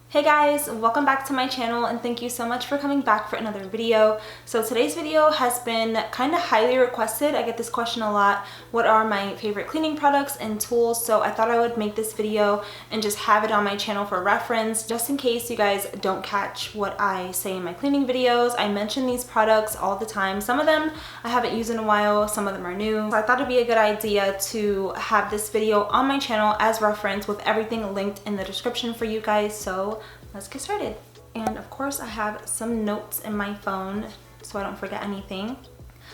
Hey guys, welcome back to my channel and thank you so much for coming back for another video. So today's video has been kind of highly requested. I get this question a lot. What are my favorite cleaning products and tools? So I thought I would make this video and just have it on my channel for reference, just in case you guys don't catch what I say in my cleaning videos. I mention these products all the time. Some of them I haven't used in a while, some of them are new. So I thought it'd be a good idea to have this video on my channel as reference with everything linked in the description for you guys. So let's get started. And of course I have some notes in my phone so I don't forget anything.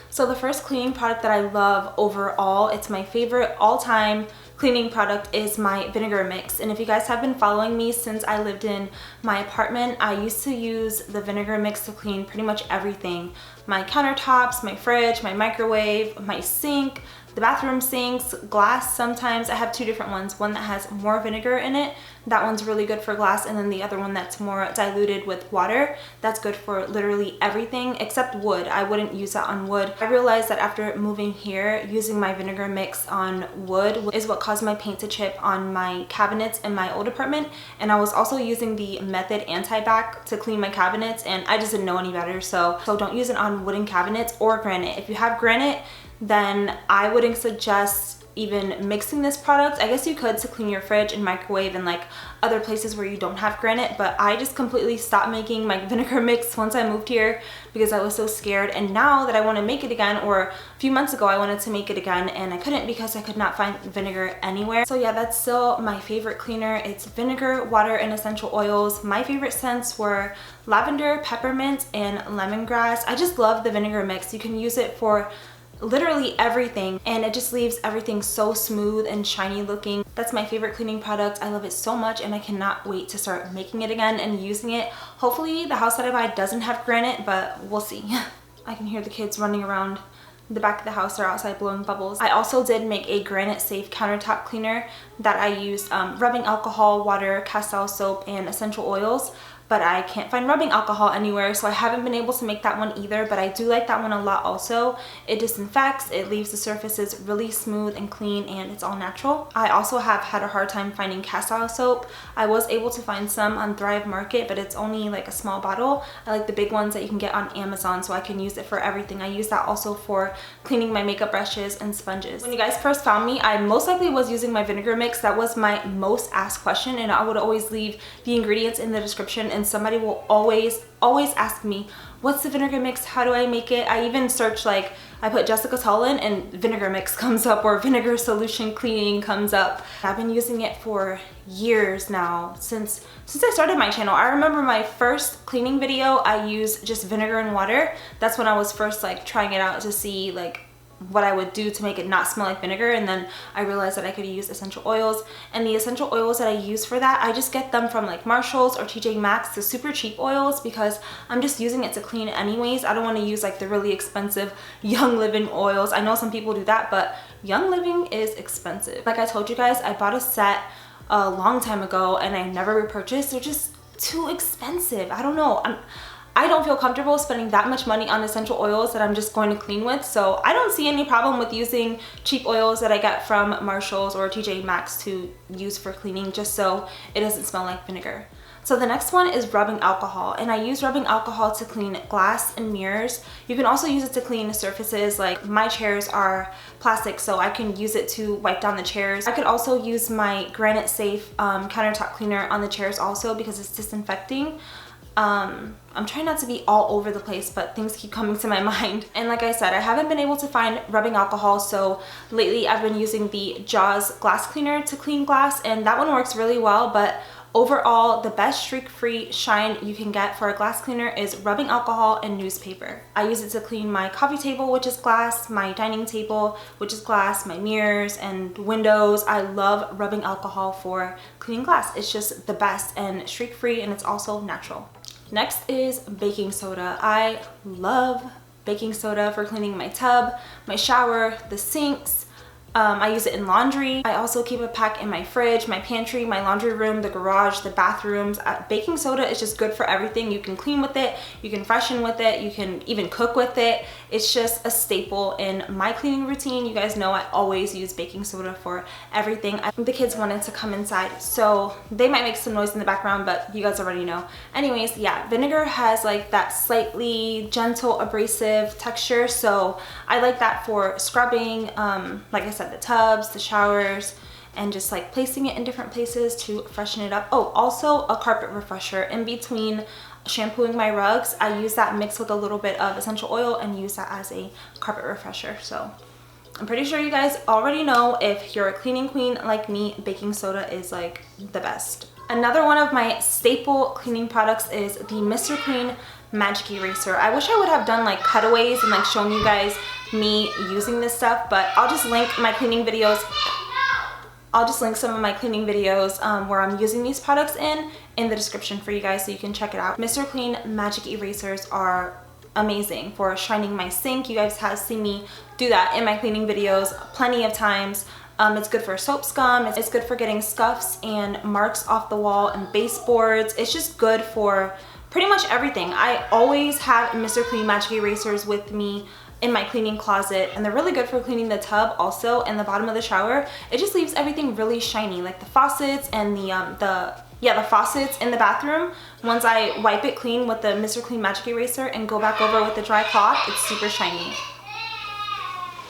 So the first cleaning product that I love overall, it's my favorite all-time cleaning product, is my vinegar mix. And if you guys have been following me since I lived in my apartment, I used to use the vinegar mix to clean pretty much everything. My countertops, my fridge, my microwave, my sink, the bathroom sinks, glass. Sometimes I have two different ones, one that has more vinegar in it, that one's really good for glass, and then the other one that's more diluted with water, that's good for literally everything except wood. I wouldn't use that on wood. I realized that after moving here, using my vinegar mix on wood is what caused my paint to chip on my cabinets in my old apartment. And I was also using the Method Anti-Bac to clean my cabinets, and I just didn't know any better. So don't use it on wooden cabinets or granite. If you have granite, then I wouldn't suggest even mixing this product. I guess you could to clean your fridge and microwave and like other places where you don't have granite, but I just completely stopped making my vinegar mix once I moved here because I was so scared. And now that I want to make it again, or a few months ago I wanted to make it again and I couldn't because I could not find vinegar anywhere. So yeah, that's still my favorite cleaner. It's vinegar, water, and essential oils. My favorite scents were lavender, peppermint, and lemongrass. I just love the vinegar mix. You can use it for literally everything and it just leaves everything so smooth and shiny looking. That's my favorite cleaning product. I love it so much and I cannot wait to start making it again and using it. Hopefully the house that I buy doesn't have granite, but we'll see. I can hear the kids running around the back of the house. They're outside blowing bubbles. I also did make a granite safe countertop cleaner that I used rubbing alcohol, water, castile soap, and essential oils. But I can't find rubbing alcohol anywhere, so I haven't been able to make that one either, but I do like that one a lot also. It disinfects, it leaves the surfaces really smooth and clean, and it's all natural. I also have had a hard time finding castile soap. I was able to find some on Thrive Market, but it's only like a small bottle. I like the big ones that you can get on Amazon, so I can use it for everything. I use that also for cleaning my makeup brushes and sponges. When you guys first found me, I most likely was using my vinegar mix. That was my most asked question, and I would always leave the ingredients in the description, and somebody will always ask me, what's the vinegar mix? How do I make it? I even search, like I put Jessica Tolan and vinegar mix comes up, or vinegar solution cleaning comes up. I've been using it for years now, since I started my channel. I remember my first cleaning video, I used just vinegar and water. That's when I was first like trying it out to see like what I would do to make it not smell like vinegar, and then I realized that I could use essential oils. And the essential oils that I use for that, I just get them from like Marshalls or TJ Maxx, the super cheap oils, because I'm just using it to clean anyways. I don't want to use like the really expensive Young Living oils. I know some people do that, but Young Living is expensive. Like I told you guys, I bought a set a long time ago and I never repurchased. They're just too expensive. I don't know. I don't feel comfortable spending that much money on essential oils that I'm just going to clean with. So I don't see any problem with using cheap oils that I get from Marshalls or TJ Maxx to use for cleaning, just so it doesn't smell like vinegar. So the next one is rubbing alcohol, and I use rubbing alcohol to clean glass and mirrors. You can also use it to clean surfaces, like my chairs are plastic, so I can use it to wipe down the chairs. I could also use my granite safe countertop cleaner on the chairs also because it's disinfecting. I'm trying not to be all over the place, but things keep coming to my mind. And like I said, I haven't been able to find rubbing alcohol, so lately I've been using the Jaws glass cleaner to clean glass, and that one works really well. But overall, the best streak-free shine you can get for a glass cleaner is rubbing alcohol and newspaper. I use it to clean my coffee table, which is glass, my dining table, which is glass, my mirrors and windows. I love rubbing alcohol for cleaning glass. It's just the best and streak-free, and it's also natural. Next is baking soda. I love baking soda for cleaning my tub, my shower, the sinks, I use it in laundry. I also keep a pack in my fridge, my pantry, my laundry room, the garage, the bathrooms. Baking soda is just good for everything. You can clean with it, you can freshen with it, you can even cook with it. It's just a staple in my cleaning routine. You guys know I always use baking soda for everything. I think the kids wanted to come inside, so they might make some noise in the background, but you guys already know. Anyways, yeah, vinegar has like that slightly gentle abrasive texture, so I like that for scrubbing, like I said, the tubs, the showers, and just like placing it in different places to freshen it up. Oh, also a carpet refresher. In between shampooing my rugs, I use that mixed with a little bit of essential oil and use that as a carpet refresher. So I'm pretty sure you guys already know, if you're a cleaning queen like me, baking soda is like the best. Another one of my staple cleaning products is the Mr. Clean Magic Eraser. I wish I would have done like cutaways and like shown you guys me using this stuff, but I'll just link my cleaning videos. I'll just link some of my cleaning videos where I'm using these products in the description for you guys, so you can check it out. Mr. Clean Magic Erasers are amazing for shining my sink. You guys have seen me do that in my cleaning videos plenty of times. It's good for soap scum. It's good for getting scuffs and marks off the wall and baseboards. It's just good for pretty much everything. I always have Mr. Clean Magic Erasers with me in my cleaning closet, and they're really good for cleaning the tub also and the bottom of the shower. It just leaves everything really shiny, like the faucets and the faucets in the bathroom. Once I wipe it clean with the Mr. Clean Magic Eraser and go back over with the dry cloth, it's super shiny.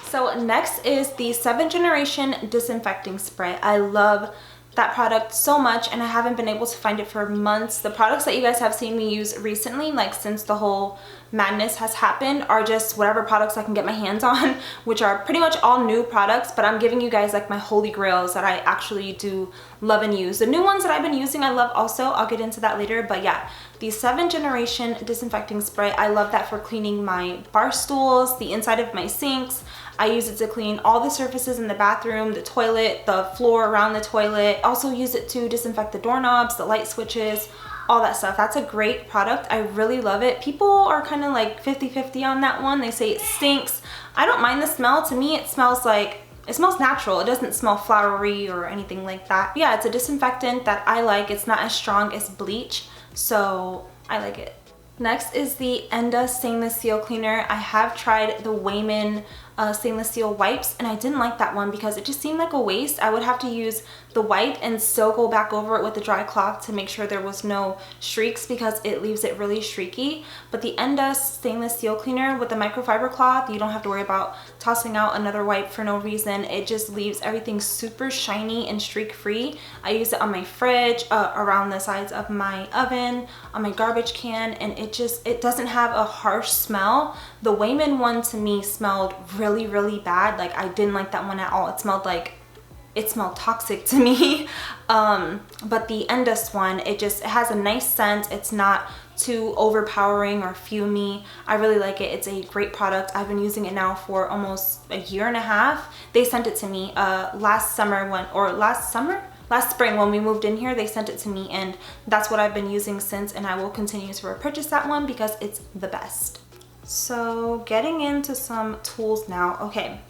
So next is the 7th Generation Disinfecting Spray. I love that product so much, and I haven't been able to find it for months. The products that you guys have seen me use recently, like since the whole madness has happened, are just whatever products I can get my hands on, which are pretty much all new products, but I'm giving you guys like my holy grails that I actually do love and use. The new ones that I've been using I love also. I'll get into that later, but yeah, the 7th Generation Disinfecting Spray, I love that for cleaning my bar stools, the inside of my sinks. I use it to clean all the surfaces in the bathroom, the toilet, the floor around the toilet. Also use it to disinfect the doorknobs, the light switches, all that stuff. That's a great product. I really love it. People are kind of like 50-50 on that one. They say it stinks. I don't mind the smell. To me, it smells natural. It doesn't smell flowery or anything like that. Yeah, it's a disinfectant that I like. It's not as strong as bleach, so I like it. Next is the Enda Stainless Steel Cleaner. I have tried the Weiman stainless steel wipes, and I didn't like that one because it just seemed like a waste. I would have to use the wipe and still go back over it with the dry cloth to make sure there was no streaks, because it leaves it really streaky. But the Enda Stainless Steel Cleaner with the microfiber cloth, you don't have to worry about tossing out another wipe for no reason. It just leaves everything super shiny and streak free. I use it on my fridge, around the sides of my oven, on my garbage can, and it doesn't have a harsh smell. The Weiman one to me smelled really bad. Like, I didn't like that one at all. It smelled toxic to me. But the Endast one, it has a nice scent. It's not too overpowering or fumey. I really like it. It's a great product. I've been using it now for almost a year and a half. They sent it to me last spring when we moved in here. They sent it to me, and that's what I've been using since, and I will continue to repurchase that one because it's the best. So getting into some tools now. Okay,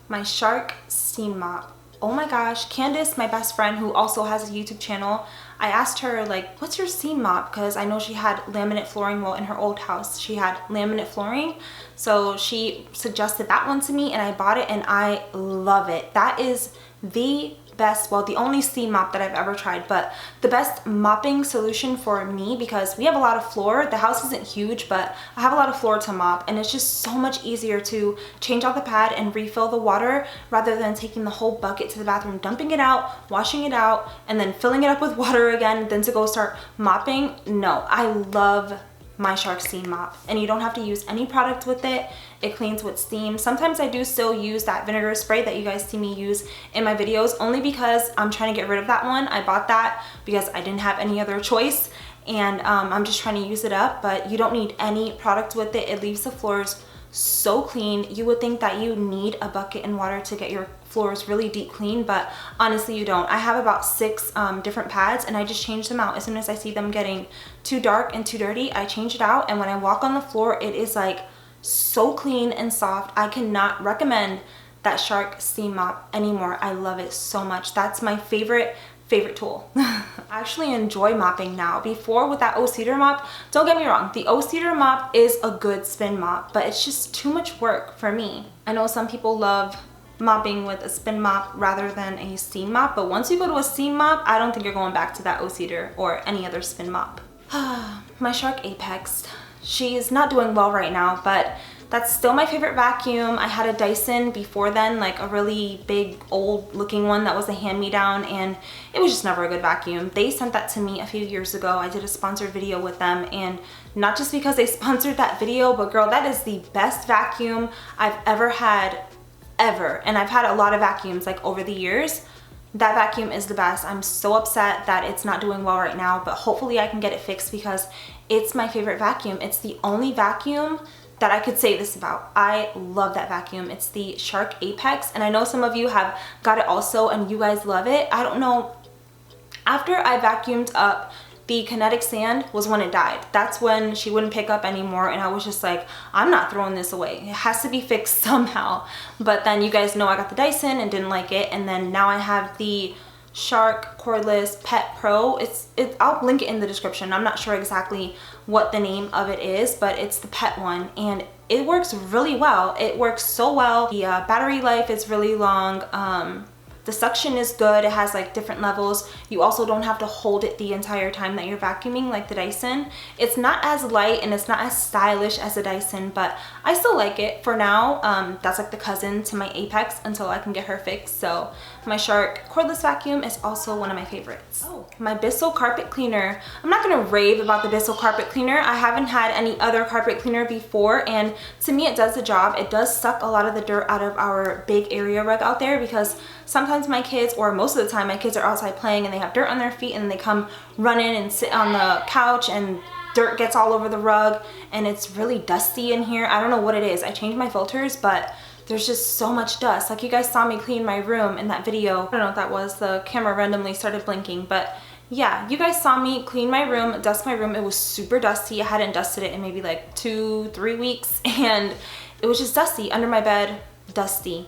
my Shark steam mop. Oh my gosh, Candace, my best friend who also has a YouTube channel, I asked her, like, what's your steam mop? Because I know she had laminate flooring. Well, in her old house she had laminate flooring, so she suggested that one to me, and I bought it, and I love it. That is the best, well, the only steam mop that I've ever tried, but the best mopping solution for me, because we have a lot of floor. The house isn't huge, but I have a lot of floor to mop, and it's just so much easier to change out the pad and refill the water rather than taking the whole bucket to the bathroom, dumping it out, washing it out, and then filling it up with water again, then to go start mopping. No, I love my Shark steam mop, and you don't have to use any product with it. It cleans with steam. Sometimes I do still use that vinegar spray that you guys see me use in my videos, only because I'm trying to get rid of that one. I bought that because I didn't have any other choice, and I'm just trying to use it up. But you don't need any product with it. It leaves the floors so clean. You would think that you need a bucket and water to get your floors really deep clean, but honestly you don't. I have about 6 different pads, and I just change them out as soon as I see them getting too dark and too dirty. I change it out, and when I walk on the floor, it is like so clean and soft. I cannot recommend that Shark steam mop anymore. I love it so much. That's my favorite tool. I actually enjoy mopping now. Before with that O-Cedar mop, don't get me wrong, the O-Cedar mop is a good spin mop, but it's just too much work for me. I know some people love mopping with a spin mop rather than a steam mop, but once you go to a steam mop, I don't think you're going back to that O-Cedar or any other spin mop. My Shark Apex. She's not doing well right now, but that's still my favorite vacuum. I had a Dyson before then, like a really big old looking one that was a hand-me-down, and it was just never a good vacuum. They sent that to me a few years ago. I did a sponsored video with them, and not just because they sponsored that video, but girl, that is the best vacuum I've ever had, ever. And I've had a lot of vacuums like over the years. That vacuum is the best. I'm so upset that it's not doing well right now, but hopefully I can get it fixed because it's my favorite vacuum. It's the only vacuum that I could say this about. I love that vacuum. It's the Shark Apex, and I know some of you have got it also and you guys love it. I don't know, after I vacuumed up the Kinetic Sand was when it died. That's when she wouldn't pick up anymore, and I was just like, I'm not throwing this away. It has to be fixed somehow. But then you guys know I got the Dyson and didn't like it, and then now I have the Shark Cordless Pet Pro. I'll link it in the description. I'm not sure exactly what the name of it is, but it's the pet one, and it works really well. It works so well. The battery life is really long. The suction is good. It has like different levels. You also don't have to hold it the entire time that you're vacuuming like the Dyson. It's not as light and it's not as stylish as the Dyson, but I still like it for now. That's like the cousin to my Apex until I can get her fixed. So my Shark cordless vacuum is also one of my favorites. Oh, my Bissell carpet cleaner. I'm not gonna rave about the Bissell carpet cleaner. I haven't had any other carpet cleaner before, and to me it does the job. It does suck a lot of the dirt out of our big area rug out there, because sometimes my kids, or most of the time my kids, are outside playing and they have dirt on their feet, and they come run in and sit on the couch and dirt gets all over the rug, and it's really dusty in here. I don't know what it is. I changed my filters, but there's just so much dust. Like you guys saw me clean my room in that video. I don't know what that was. The camera randomly started blinking, but yeah, you guys saw me clean my room, dust my room. It was super dusty. I hadn't dusted it in maybe like 2-3 weeks, and it was just dusty under my bed, dusty.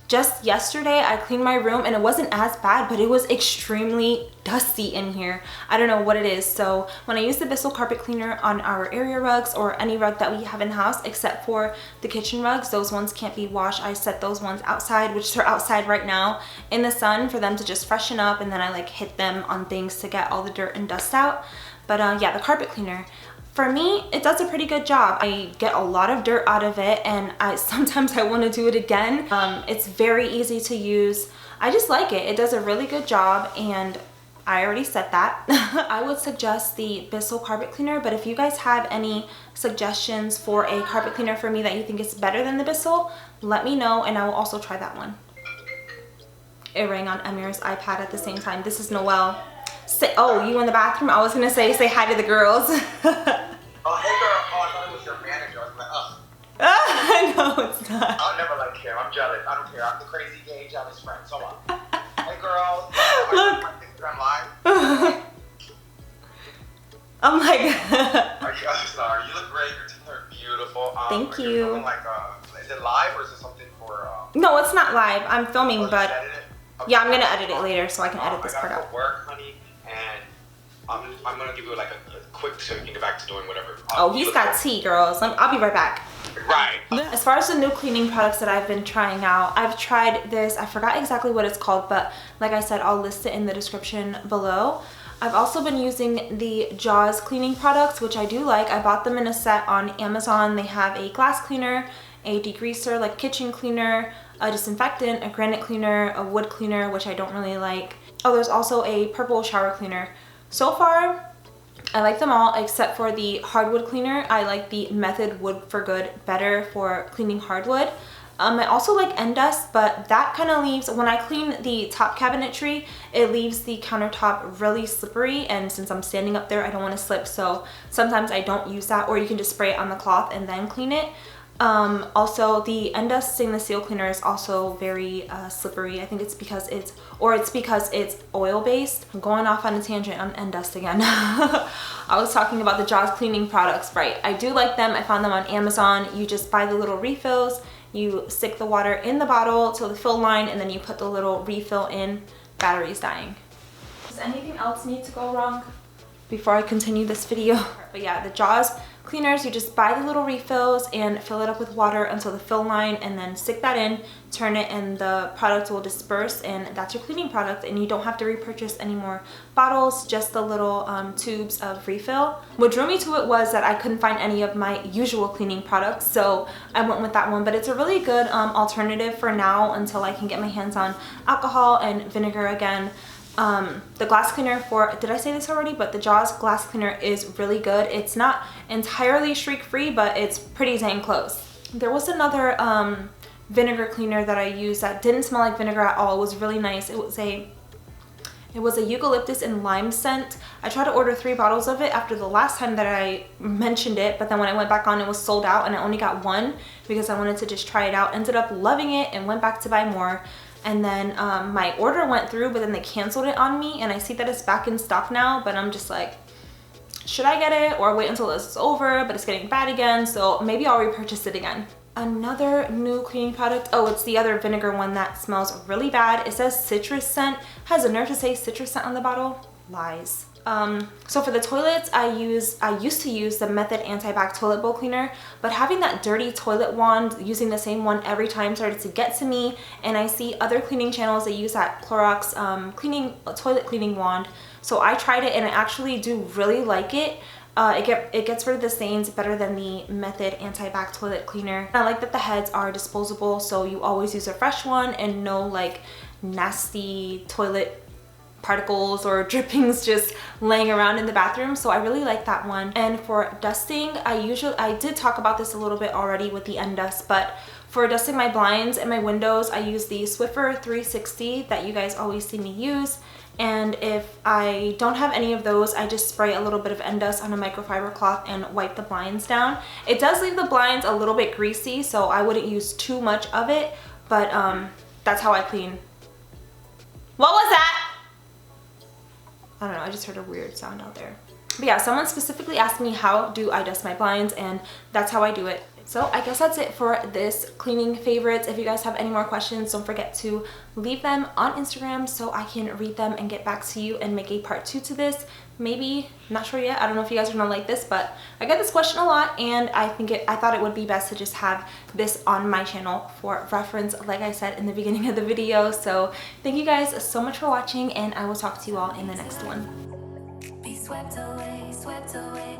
Just yesterday I cleaned my room and it wasn't as bad, but it was extremely dusty in here. I don't know what it is. So when I use the Bissell carpet cleaner on our area rugs or any rug that we have in the house, except for the kitchen rugs, those ones can't be washed. I set those ones outside, which they're outside right now in the sun, for them to just freshen up, and then I like hit them on things to get all the dirt and dust out. But yeah, the carpet cleaner, for me, it does a pretty good job. I get a lot of dirt out of it, and sometimes I want to do it again. It's very easy to use. I just like it. It does a really good job, and I already said that. I would suggest the Bissell carpet cleaner, but if you guys have any suggestions for a carpet cleaner for me that you think is better than the Bissell, let me know, and I will also try that one. It rang on Emir's iPad at the same time. This is Noelle. Oh, you in the bathroom? I was gonna say hi to the girls. Oh, hey girl. Oh, I thought it was your manager. I was like, ugh. No, it's not. I'll never like him. I'm jealous. I don't care. I'm the crazy gay jealous friend. So what? Hey girls. Look. My Instagram live. Oh my god. I'm sorry. You look great. Your teeth are beautiful. Thank you. Like, is it live or is it something for? No, it's not live. I'm filming, but okay. Yeah, I'm gonna edit it later so I can edit this part out. I gotta go work, honey, and I'm gonna give you like a quick so you can get back to doing whatever. Oh, he's got tea, girls. I'll be right back. Right. As far as the new cleaning products that I've been trying out, I've tried this. I forgot exactly what it's called, but like I said, I'll list it in the description below. I've also been using the Jaws cleaning products, which I do like. I bought them in a set on Amazon. They have a glass cleaner, a degreaser, like kitchen cleaner, a disinfectant, a granite cleaner, a wood cleaner, which I don't really like. Oh, there's also a purple shower cleaner. So far, I like them all except for the hardwood cleaner. I like the Method Wood for Good better for cleaning hardwood. I also like Endust, but that kind of leaves, when I clean the top cabinetry, it leaves the countertop really slippery, and since I'm standing up there, I don't want to slip, so sometimes I don't use that, or you can just spray it on the cloth and then clean it. Also, the Endust stainless steel cleaner is also very slippery. I think it's because it's oil based. I'm going off on a tangent on Endust again. I was talking about the Jaws cleaning products, right? I do like them. I found them on Amazon. You just buy the little refills You stick the water in the bottle to the fill line, and then you put the little refill in. Battery's dying. Does anything else need to go wrong before I continue this video? But yeah, the Jaws cleaners, you just buy the little refills and fill it up with water until the fill line, and then stick that in, turn it, and the product will disperse, and that's your cleaning product, and you don't have to repurchase any more bottles, just the little tubes of refill. What drew me to it was that I couldn't find any of my usual cleaning products, so I went with that one. But it's a really good alternative for now until I can get my hands on alcohol and vinegar again. The glass cleaner for, did I say this already? But the Jaws glass cleaner is really good. It's not entirely streak free, but it's pretty dang close. There was another vinegar cleaner that I used that didn't smell like vinegar at all. It was really nice. It was a eucalyptus and lime scent. I tried to order 3 bottles of it after the last time that I mentioned it, but then when I went back on, it was sold out, and I only got 1 because I wanted to just try it out. Ended up loving it and went back to buy more. And then my order went through, but then they canceled it on me, and I see that it's back in stock now, but I'm just like, should I get it or wait until this is over? But it's getting bad again, so maybe I'll repurchase it again. Another new cleaning product, oh, it's the other vinegar one that smells really bad. It says citrus scent, has a nerve to say citrus scent on the bottle. Lies. So for the toilets, I used to use the Method Anti-Bac toilet bowl cleaner, but having that dirty toilet wand, using the same one every time, started to get to me. And I see other cleaning channels that use that Clorox toilet cleaning wand. So I tried it, and I actually do really like it. It gets rid of the stains better than the Method Anti-Bac toilet cleaner. I like that the heads are disposable, so you always use a fresh one and no like nasty toilet particles or drippings just laying around in the bathroom. So I really like that one. And for dusting, I did talk about this a little bit already with the N-Dust, but for dusting my blinds and my windows, I use the Swiffer 360 that you guys always see me use. And if I don't have any of those, I just spray a little bit of N-Dust on a microfiber cloth and wipe the blinds down. It does leave the blinds a little bit greasy, so I wouldn't use too much of it, but that's how I clean. What was that? I don't know, I just heard a weird sound out there. But yeah, someone specifically asked me how do I dust my blinds, and that's how I do it. So I guess that's it for this cleaning favorites. If you guys have any more questions, don't forget to leave them on Instagram so I can read them and get back to you and make a part 2 to this. Maybe, not sure yet. I don't know if you guys are gonna like this, but I get this question a lot, and I thought it would be best to just have this on my channel for reference, like I said in the beginning of the video. So thank you guys so much for watching, and I will talk to you all in the next one. Be swept away, swept away.